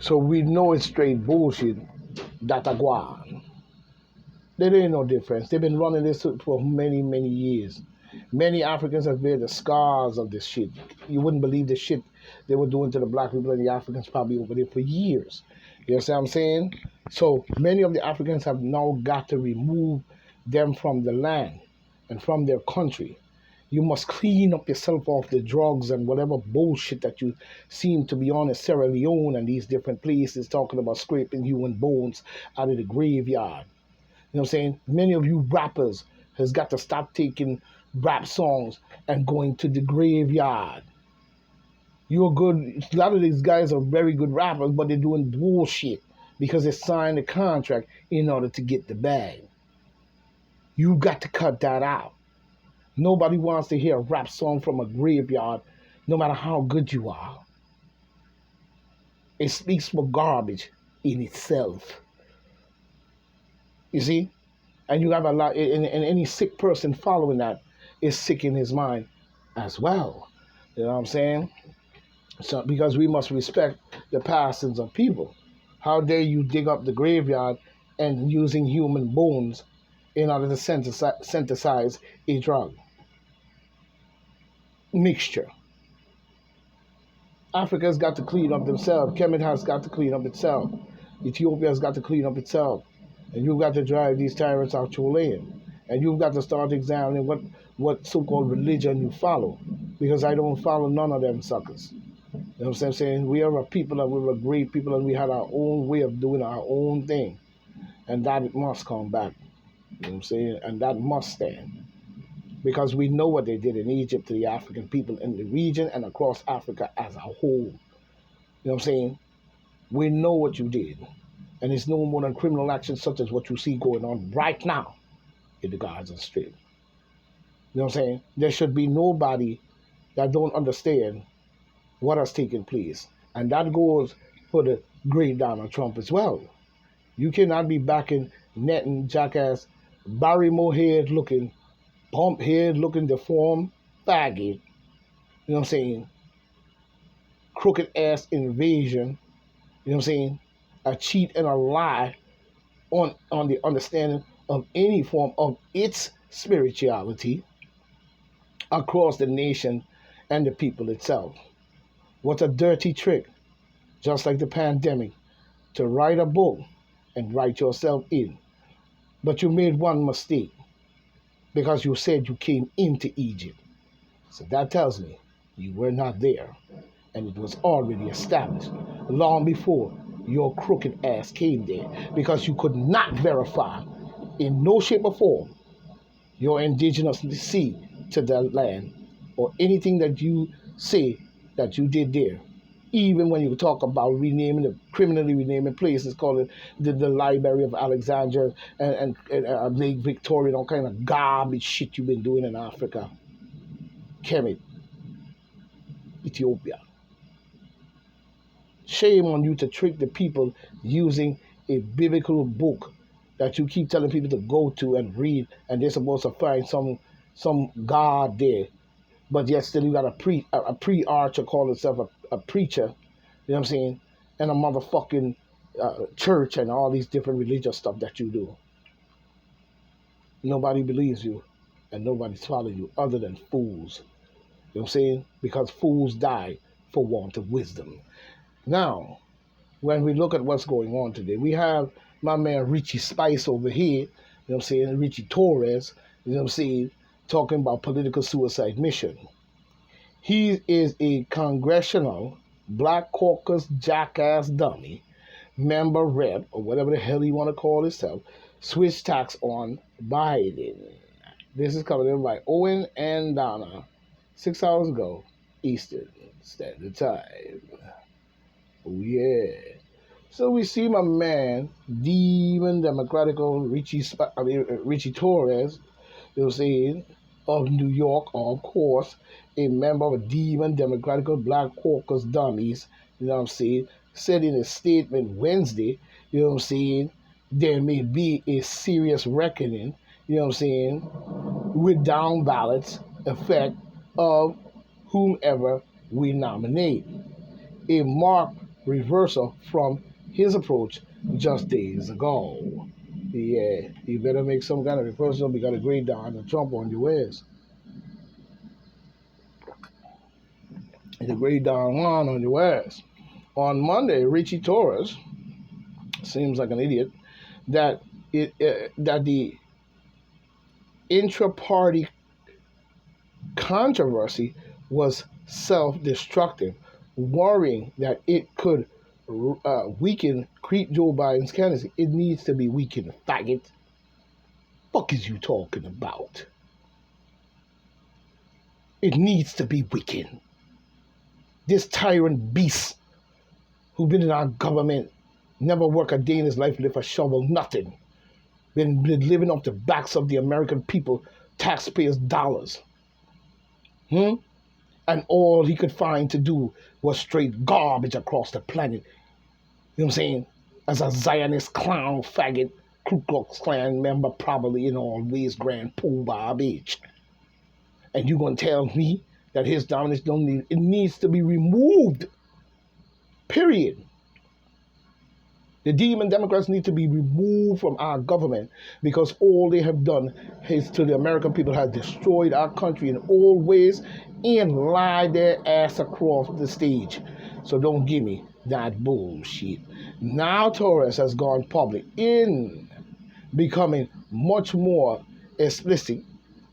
So we know it's straight bullshit that a go on. There ain't no difference. They've been running this for many, many years. Many Africans have bear the scars of this shit. You wouldn't believe the shit they were doing to the black people and the Africans probably over there for years. You understand what I'm saying? So many of the Africans have now got to remove them from the land and from their country. You must clean up yourself off the drugs and whatever bullshit that you seem to be on in Sierra Leone and these different places talking about scraping human bones out of the graveyard. You know what I'm saying? Many of you rappers has got to stop taking rap songs and going to the graveyard. You're good. A lot of these guys are very good rappers, but they're doing bullshit because they signed a contract in order to get the bag. You got to cut that out. Nobody wants to hear a rap song from a graveyard, no matter how good you are. It speaks for garbage in itself. You see? And you have a lot, and any sick person following that is sick in his mind as well. You know what I'm saying? So, because we must respect the passings of people. How dare you dig up the graveyard and using human bones in order to synthesize a drug mixture? Africa's got to clean up themselves. Kemet has got to clean up itself. Ethiopia's got to clean up itself. And you've got to drive these tyrants out your lane. And you've got to start examining what so-called religion you follow. Because I don't follow none of them suckers. You know what I'm saying? We are a people and we're a great people and we had our own way of doing our own thing. And that must come back. You know what I'm saying? And that must stand. Because we know what they did in Egypt to the African people in the region and across Africa as a whole. You know what I'm saying? We know what you did. And it's no more than criminal action such as what you see going on right now in the Gaza Strip. You know what I'm saying? There should be nobody that don't understand what has taken place. And that goes for the great Donald Trump as well. You cannot be backing netting jackass, Barrymore head looking, pump head looking deformed faggot. You know what I'm saying? Crooked ass invasion. You know what I'm saying? A cheat and a lie on the understanding of any form of its spirituality across the nation and the people itself. What a dirty trick, just like the pandemic, to write a book and write yourself in. But you made one mistake because you said you came into Egypt. So that tells me you were not there. And it was already established long before your crooked ass came there because you could not verify in no shape or form your indigenous seed to that land or anything that you say that you did there. Even when you talk about renaming the criminally renaming places, call it the Library of Alexandria and Lake Victoria, all kind of garbage shit you've been doing in Africa. Kemet, Ethiopia. Shame on you to trick the people using a biblical book that you keep telling people to go to and read, and they're supposed to find some God there. But yet still you got a pre-archer call himself a preacher, you know what I'm saying, and a motherfucking church and all these different religious stuff that you do. Nobody believes you, and nobody's following you other than fools. You know what I'm saying? Because fools die for want of wisdom. Now, when we look at what's going on today, we have my man Richie Spice over here, you know what I'm saying, Richie Torres, you know what I'm saying, talking about political suicide mission. He is a congressional Black Caucus jackass dummy, member rep, or whatever the hell he want to call himself, switch tax on Biden. This is coming in by Owen and Donna, 6 hours ago, Eastern Standard Time. Oh yeah. So we see my man, Demon Democratical Richie Torres, you know what I'm saying, of New York, of course, a member of a Demon Democratical Black Caucus Dummies, you know what I'm saying, said in a statement Wednesday, you know what I'm saying, there may be a serious reckoning, you know what I'm saying, with down ballots effect of whomever we nominate. A marked reversal from his approach just days ago. Yeah, you better make some kind of reversal because the great Donald Trump on your ass. The great Don Juan on your ass. On Monday, Richie Torres seems like an idiot that that the intra-party controversy was self-destructive, worrying that it could weaken Creep Joe Biden's candidacy. It needs to be weakened, faggot. Fuck is you talking about? It needs to be weakened. This tyrant beast who been in our government, never work a day in his life, lift a shovel, nothing. Been living off the backs of the American people, taxpayers' dollars. And all he could find to do was straight garbage across the planet. You know what I'm saying? As a Zionist clown faggot, Ku Klux Klan member, probably in all ways, Grand Poobah bitch. And you gonna tell me that his dominance it needs to be removed. Period. The demon Democrats need to be removed from our government because all they have done is to the American people has destroyed our country in all ways and lied their ass across the stage. So don't give me that bullshit. Now Torres has gone public in becoming much more explicit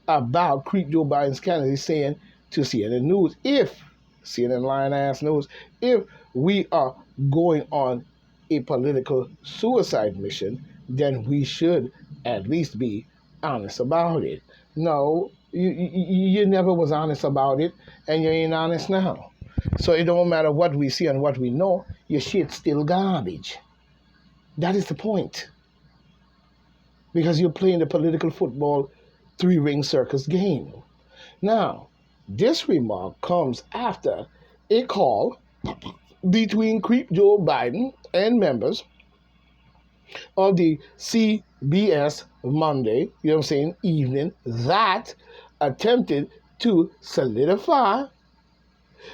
about Creep Joe Biden's candidacy, saying to CNN News, if CNN lying ass news, if we are going on a political suicide mission, then we should at least be honest about it. No, you never was honest about it, and you ain't honest now. So it don't matter what we see and what we know, your shit's still garbage. That is the point. Because you're playing the political football three-ring circus game. Now, this remark comes after a call between Creep Joe Biden and members of the CBS Monday, you know what I'm saying, evening, that attempted to solidify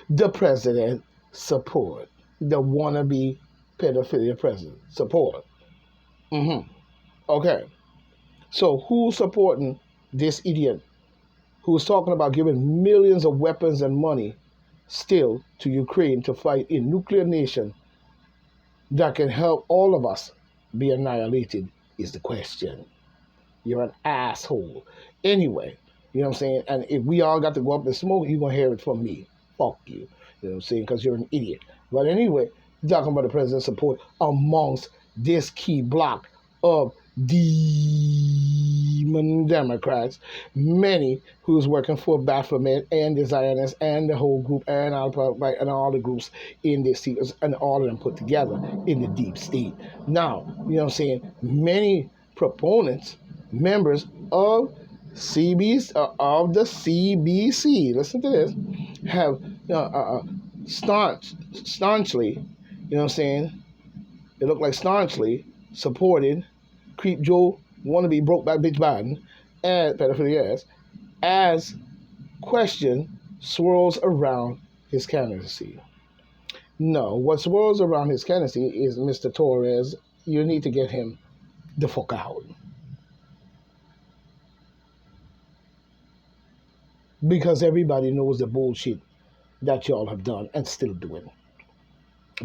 the president's support, the wannabe pedophilia president support. Okay, so who's supporting this idiot who's talking about giving millions of weapons and money still to Ukraine to fight a nuclear nation that can help all of us be annihilated is the question. You're an asshole. Anyway, you know what I'm saying? And if we all got to go up and smoke, you're going to hear it from me. Fuck you. You know what I'm saying? Because you're an idiot. But anyway, talking about the president's support amongst this key block of demon Democrats, many who's working for Baphomet and the Zionists and the whole group and all the groups in this seat, and all of them put together in the deep state. Now, you know what I'm saying? Many proponents, members of of the CBC, listen to this, have staunchly, you know what I'm saying? It looked like staunchly supported Creep Joe wannabe broke back bitch Biden and pedophilia ass as question swirls around his candidacy. No, what swirls around his candidacy is Mr. Torres. You need to get him the fuck out. Because everybody knows the bullshit that y'all have done and still doing.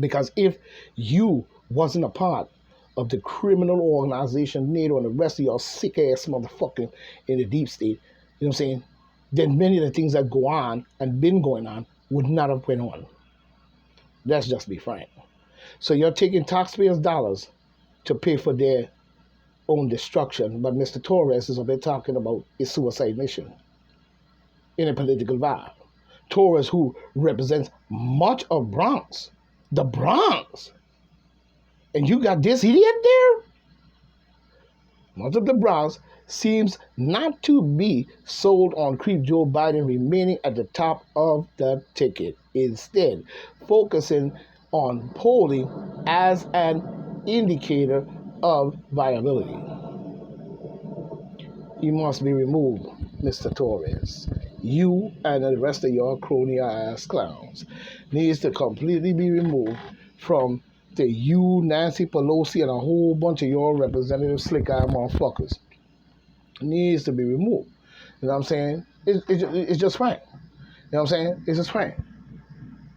Because if you wasn't a part of the criminal organization NATO and the rest of y'all sick ass motherfucking in the deep state, you know what I'm saying, then many of the things that go on and been going on would not have went on. Let's just be frank. So you're taking taxpayers' dollars to pay for their own destruction, but Mr. Torres is up there talking about a suicide mission in a political vibe. Torres, who represents much of Bronx, the Bronx, and you got this idiot there? Much of the Bronx seems not to be sold on Creep Joe Biden remaining at the top of the ticket. Instead, focusing on polling as an indicator of viability. He must be removed, Mr. Torres. You and the rest of your crony ass clowns needs to completely be removed from the you, Nancy Pelosi, and a whole bunch of your representative slick-eye motherfuckers. It needs to be removed. You know what I'm saying? It's just frank. You know what I'm saying? It's just frank.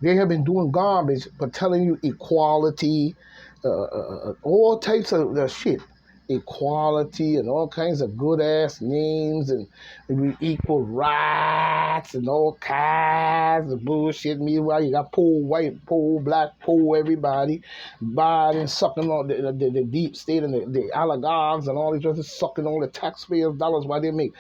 They have been doing garbage, but telling you equality, all types of shit. Equality and all kinds of good ass names and equal rights and all kinds of bullshit. Meanwhile, you got poor white, poor black, poor everybody, Biden sucking on the deep state and the oligarchs and all these others sucking all the taxpayers' dollars while they make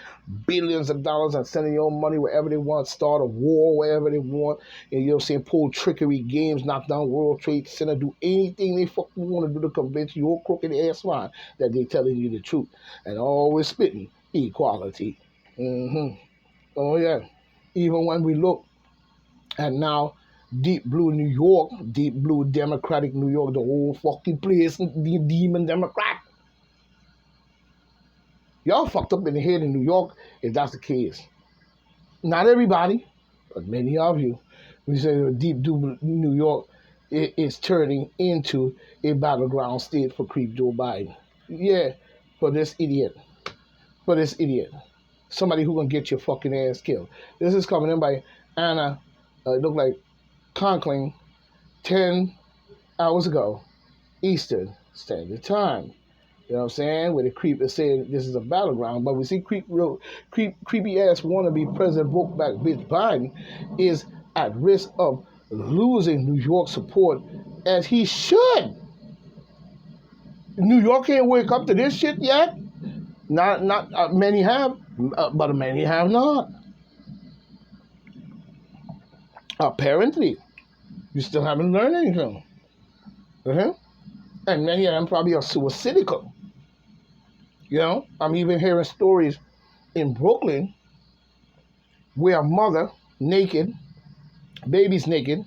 billions of dollars and sending your money wherever they want, start a war wherever they want, and you know what I'm saying, pull trickery games, knock down World Trade Center, do anything they fucking want to do to convince your crooked ass mind that they telling you the truth, and always spitting equality. Oh yeah. Even when we look at now deep blue New York, deep blue Democratic New York, the whole fucking place, the demon Democrat. Y'all fucked up in the head in New York if that's the case. Not everybody, but many of you. We say deep blue New York is turning into a battleground state for creep Joe Biden. Yeah, for this idiot. Somebody who gonna get your fucking ass killed. This is coming in by Anna, look like Conkling, 10 hours ago, Eastern Standard Time. You know what I'm saying? Where the creep is saying this is a battleground, but we see creepy ass wannabe President Brokeback bitch Biden is at risk of losing New York support, as he should. New York can't wake up to this shit yet. Not many have, but many have not. Apparently, you still haven't learned anything. And many of them probably are suicidal. You know, I'm even hearing stories in Brooklyn where a mother, naked, babies naked,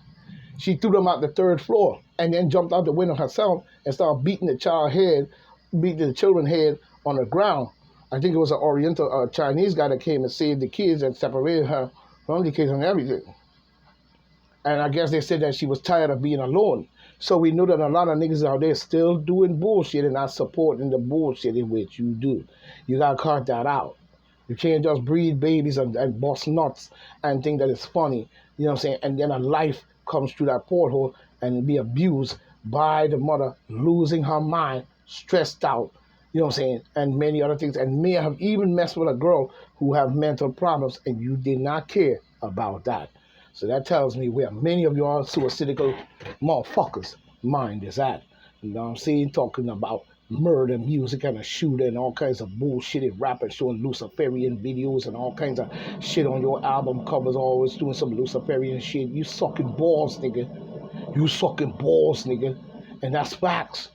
she threw them out the 3rd floor and then jumped out the window herself and started beating the children's head on the ground. I think it was an Oriental, Chinese guy that came and saved the kids and separated her from the kids and everything. And I guess they said that she was tired of being alone. So we know that a lot of niggas out there still doing bullshit and not supporting the bullshit in which you do. You gotta cut that out. You can't just breed babies and bust nuts and think that it's funny. You know what I'm saying? And then a life comes through that porthole and be abused by the mother, losing her mind, stressed out. You know what I'm saying? And many other things. And may have even messed with a girl who have mental problems and you did not care about that. So that tells me where many of your suicidal motherfuckers' mind is at. You know what I'm saying? Talking about murder, music, and a shooter and all kinds of bullshitted rappers showing Luciferian videos and all kinds of shit on your album covers, always doing some Luciferian shit. You sucking balls, nigga. You sucking balls, nigga. And that's facts.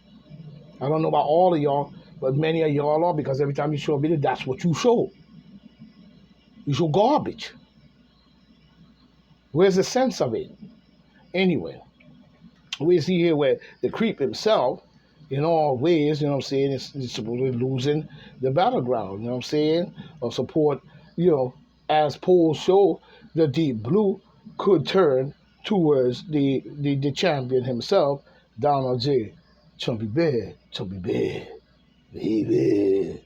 I don't know about all of y'all, but many of y'all are, because every time you show a video, that's what you show. You show garbage. Where's the sense of it? Anyway, we see here where the creep himself, in all ways, you know what I'm saying, is supposedly losing the battleground, you know what I'm saying, or support, you know, as polls show, the deep blue could turn towards the champion himself, Donald J. Trumpy Bear, baby.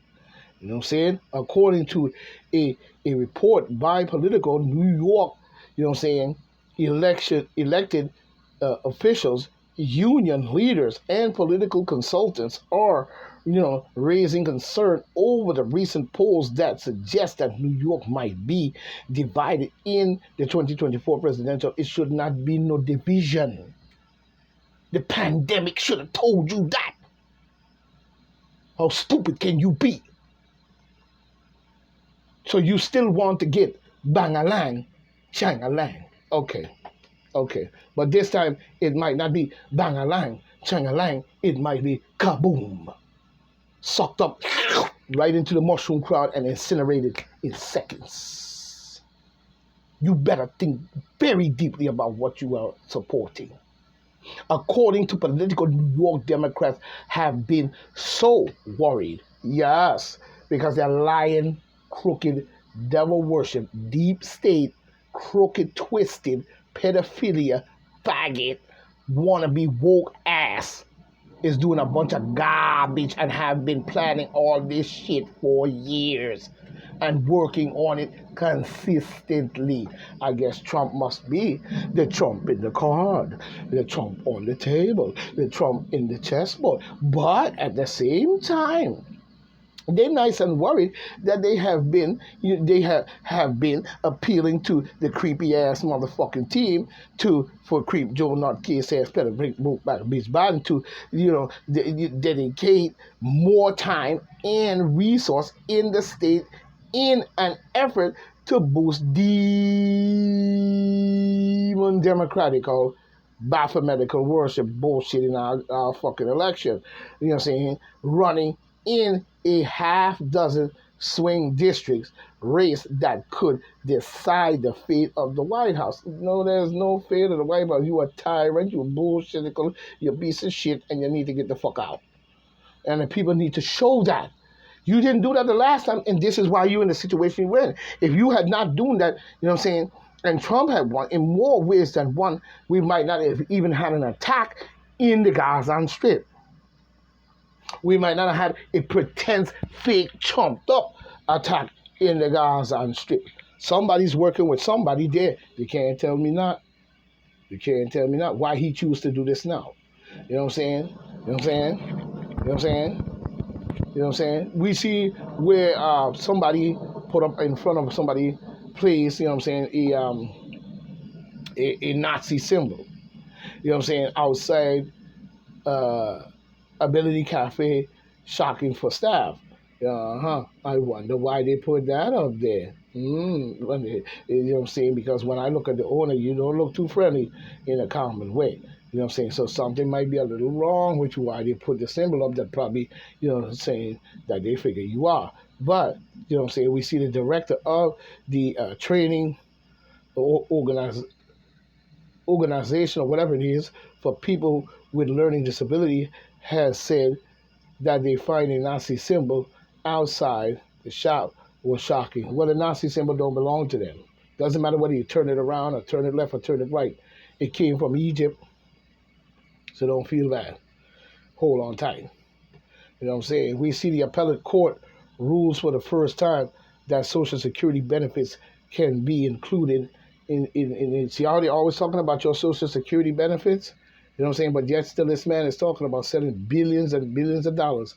You know what I'm saying? According to a report by Politico, New York, you know what I'm saying, elected officials, union leaders, and political consultants are, you know, raising concern over the recent polls that suggest that New York might be divided in the 2024 presidential. It should not be no division. The pandemic should have told you that. How stupid can you be? So you still want to get bang-a-lang, chang-a-lang. Okay. But this time, it might not be bang-a-lang, chang-a-lang. It might be kaboom. Sucked up right into the mushroom crowd and incinerated in seconds. You better think very deeply about what you are supporting. According to Politico, New York Democrats have been so worried. Yes, because they're lying, crooked, devil worship, deep state, crooked, twisted, pedophilia, faggot, wannabe woke ass is doing a bunch of garbage and have been planning all this shit for years and working on it consistently. I guess Trump must be the Trump in the card, the Trump on the table, the Trump in the chessboard. But at the same time, they're nice and worried that they have been appealing to the creepy ass motherfucking team for creep Joe Not case ass better broke back bitch Biden to dedicate more time and resource in the state in an effort to boost demon democratical Baphometical worship bullshit in our fucking election. You know what I'm saying? Running in a half dozen swing districts race that could decide the fate of the White House. No, there's no fate of the White House. You a tyrant, you a bullshitical, you a piece of shit, and you need to get the fuck out. And the people need to show that. You didn't do that the last time, and this is why you're in the situation you're in. If you had not done that, you know what I'm saying, and Trump had won in more ways than one, we might not have even had an attack in the Gaza Strip. We might not have had a pretense, fake, trumped up attack in the Gaza Strip. Somebody's working with somebody there. You can't tell me not. You can't tell me not why he choose to do this now. You know what I'm saying? You know what I'm saying? You know what I'm saying? You know what I'm saying? We see where somebody put up in front of somebody place, you know what I'm saying, a Nazi symbol. You know what I'm saying? Outside Ability Cafe, shocking for staff. I wonder why they put that up there. You know what I'm saying? Because when I look at the owner, you don't look too friendly in a common way. You know what I'm saying? So something might be a little wrong with you why they put the symbol up that probably, you know what I'm saying, that they figure you are. But, you know what I'm saying, we see the director of the training organization or whatever it is for people with learning disability has said that they find a Nazi symbol outside the shop was shocking. Well, the Nazi symbol don't belong to them. Doesn't matter whether you turn it around or turn it left or turn it right. It came from Egypt, so don't feel bad. Hold on tight. You know what I'm saying? We see the appellate court rules for the first time that Social Security benefits can be included in see how they're always talking about your Social Security benefits? You know what I'm saying? But yet still this man is talking about selling billions and billions of dollars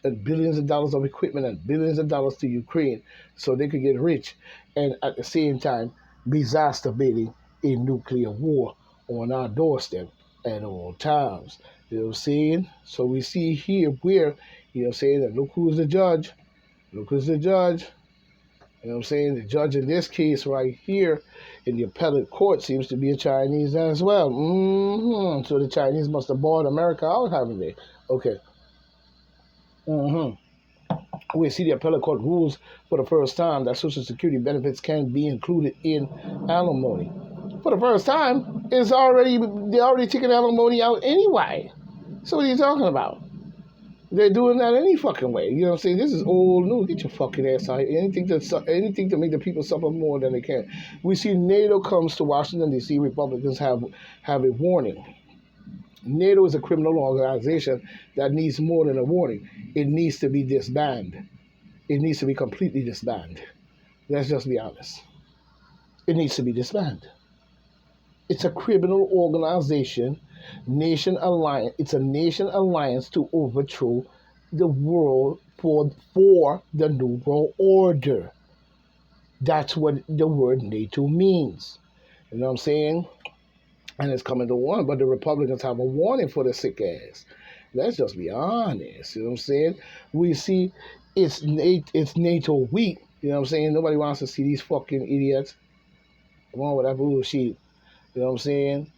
and billions of dollars of equipment and billions of dollars to Ukraine so they could get rich and at the same time be exacerbating a nuclear war on our doorstep at all times. You know what I'm saying? So we see here where, you know what I'm saying, that look who's the judge. Look who's the judge. You know what I'm saying? The judge in this case right here in the appellate court seems to be a Chinese as well. So the Chinese must have bought America out, haven't they? Okay. We see the appellate court rules for the first time that Social Security benefits can be included in alimony. For the first time, they're already taking alimony out anyway. So what are you talking about? They're doing that any fucking way. You know what I'm saying? This is old news. Get your fucking ass out. Anything to make the people suffer more than they can. We see NATO comes to Washington, D.C. Republicans have a warning. NATO is a criminal organization that needs more than a warning. It needs to be disbanded. It needs to be completely disbanded. Let's just be honest. It needs to be disbanded. It's a criminal organization. Nation alliance. It's a nation alliance to overthrow the world for the New World Order. That's what the word NATO means. You know what I'm saying? And it's coming to one, but the Republicans have a warning for the sick ass. Let's just be honest. You know what I'm saying? We see it's NATO week. You know what I'm saying? Nobody wants to see these fucking idiots. Come on with that bullshit. You know what I'm saying?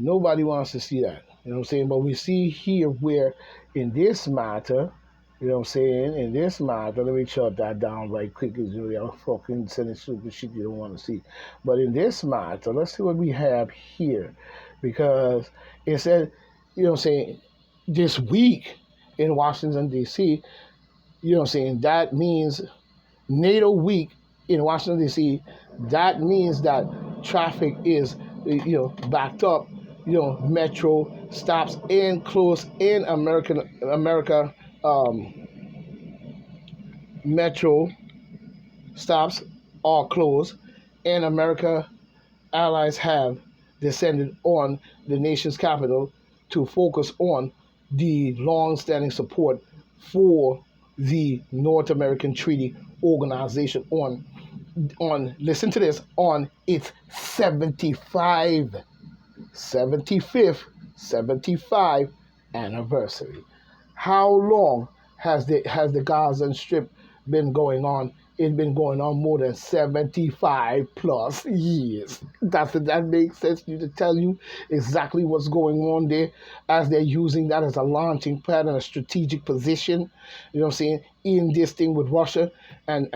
Nobody wants to see that. You know what I'm saying? But we see here where in this matter, you know what I'm saying? In this matter, let me shut that down right quick because you're fucking sending stupid shit you don't want to see. But in this matter, let's see what we have here. Because it said, you know what I'm saying, this week in Washington, D.C., you know what I'm saying, that means NATO week in Washington, D.C., that means that traffic is, backed up, metro stops in close in America. Metro stops are closed in America. Allies have descended on the nation's capital to focus on the long-standing support for the North American Treaty Organization on listen to this, on its 75th 75 anniversary. How long has the Gaza Strip been going on? It's been going on more than 75 plus years. That makes sense to you, to tell you exactly what's going on there, as they're using that as a launching pad and a strategic position, you know what I'm saying, in this thing with Russia and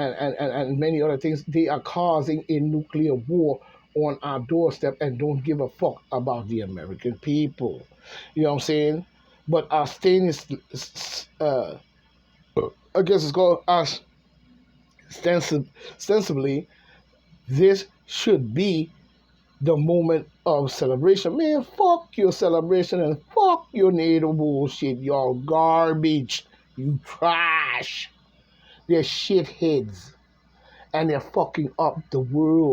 many other things. They are causing a nuclear war on our doorstep and don't give a fuck about the American people. You know what I'm saying? But our stainless, I guess it's called us ostensibly, this should be the moment of celebration. Man, fuck your celebration and fuck your NATO bullshit. Y'all garbage. You trash. They're shitheads. And they're fucking up the world.